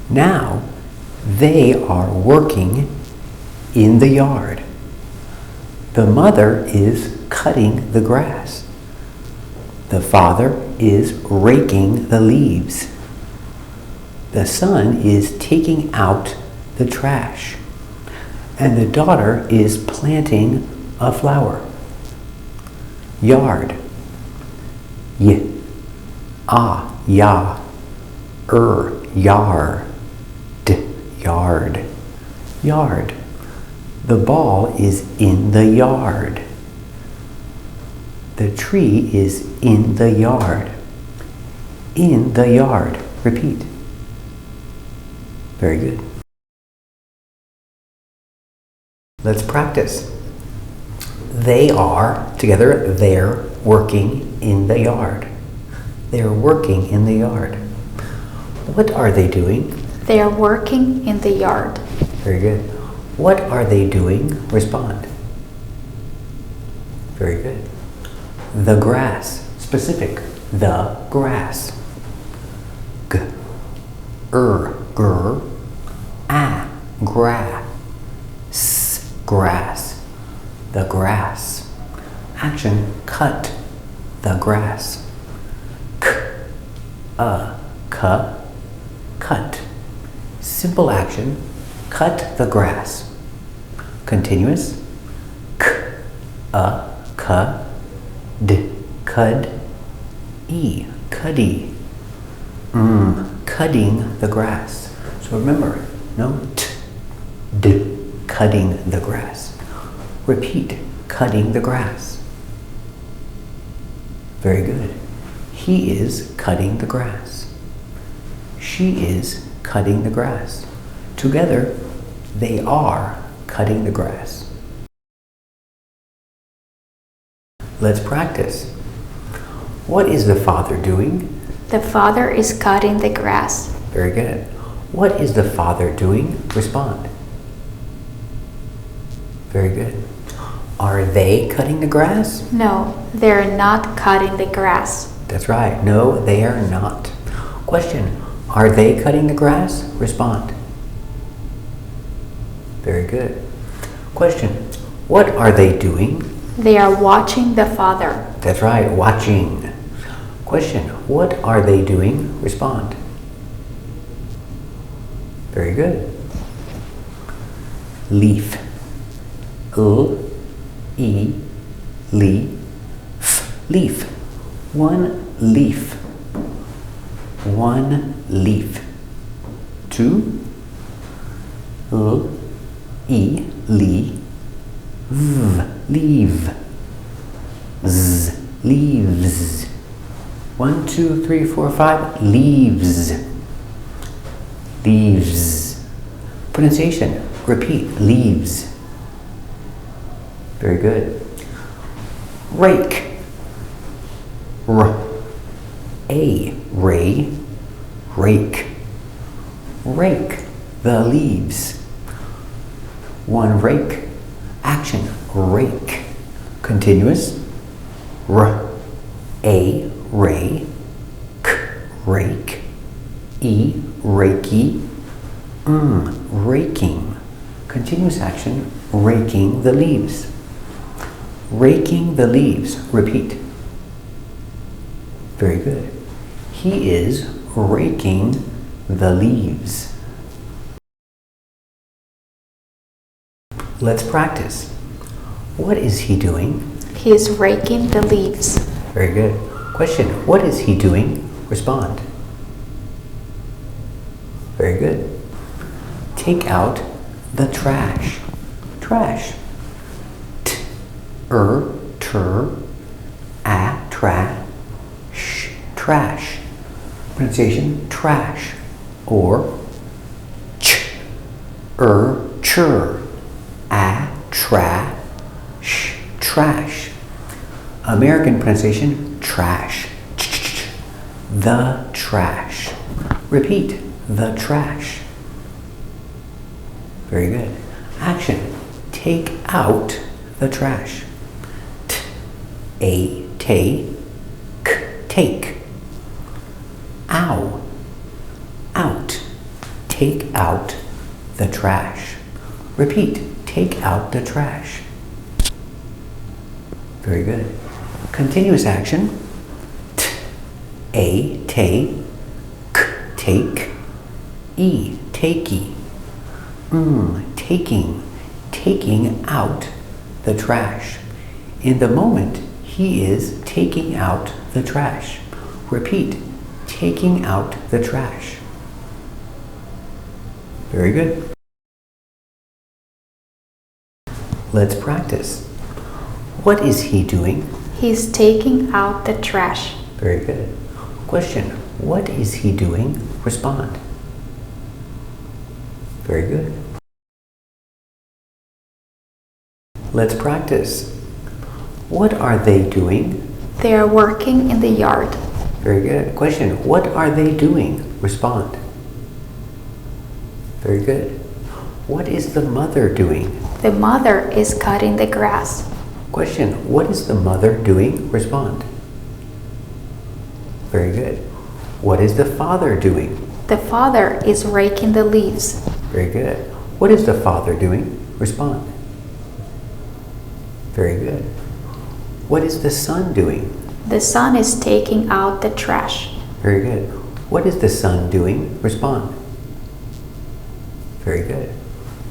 Now they are working in the yard. The mother is cutting the grass. The father is raking the leaves. The son is taking out the trash. And the daughter is planting a flower. Yard. Y. Ah, ya. Yard. Yard. Yard. The ball is in the yard. The tree is in the yard. In the yard. Repeat. Very good. Let's practice. They are, together, they're working in the yard. They're working in the yard. What are they doing? They are working in the yard. Very good. What are they doing? Respond. Very good. The grass. Specific. The grass. G. Gur. A. Gra. S. Grass. The grass. Action. Cut the grass. K. Cut. Simple action. Cut the grass. Continuous. D. Cud. E. Cuddy. Cutting the grass. So remember, no t. D. Cutting the grass. Repeat. Cutting the grass. Very good. He is cutting the grass. She is cutting the grass. Together, they are cutting the grass. Let's practice. What is the father doing? The father is cutting the grass. Very good. What is the father doing? Respond. Very good. Are they cutting the grass? No, they're not cutting the grass. That's right. No, they are not. Question. Are they cutting the grass? Respond. Very good. Question. What are they doing? They are watching the father. That's right. Watching. Question. What are they doing? Respond. Very good. Leaf. E, leaf. One leaf. One leaf. Two. Leave. Leaves. 1, 2, 3, 4, 5. Leaves. Leaves. Pronunciation. Repeat. Leaves. Very good. Rake. Rake. Rake the leaves. One rake. Action. Rake. Continuous. Rake. Rake. Rakey. Raking. Continuous action. Raking the leaves. Raking the leaves. Repeat. Very good. He is raking the leaves. Let's practice. What is he doing? He is raking the leaves. Very good. Question. What is he doing? Respond. Very good. Take out the trash. Trash. Trash. Pronunciation. Trash. Or trash. American pronunciation. Trash. The trash. Repeat. The trash. Very good. Action. Take out the trash. Take. Ow. Out. take out the trash. Repeat, take out the trash. Very good. Continuous action. A, take, k, take, e, takey. Taking out the trash. In the moment, he is taking out the trash. Repeat, taking out the trash. Very good. Let's practice. What is he doing? He's taking out the trash. Very good. Question, what is he doing? Respond. Very good. Let's practice. What are they doing? They are working in the yard. Very good. Question, what are they doing? Respond. Very good. What is the mother doing? The mother is cutting the grass. Question, what is the mother doing? Respond. Very good. What is the father doing? The father is raking the leaves. Very good. What is the father doing? Respond. Very good. What is the son doing? The son is taking out the trash. Very good. What is the son doing? Respond. Very good.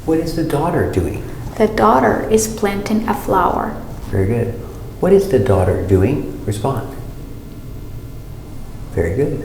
What is the daughter doing? The daughter is planting a flower. Very good. What is the daughter doing? Respond. Very good.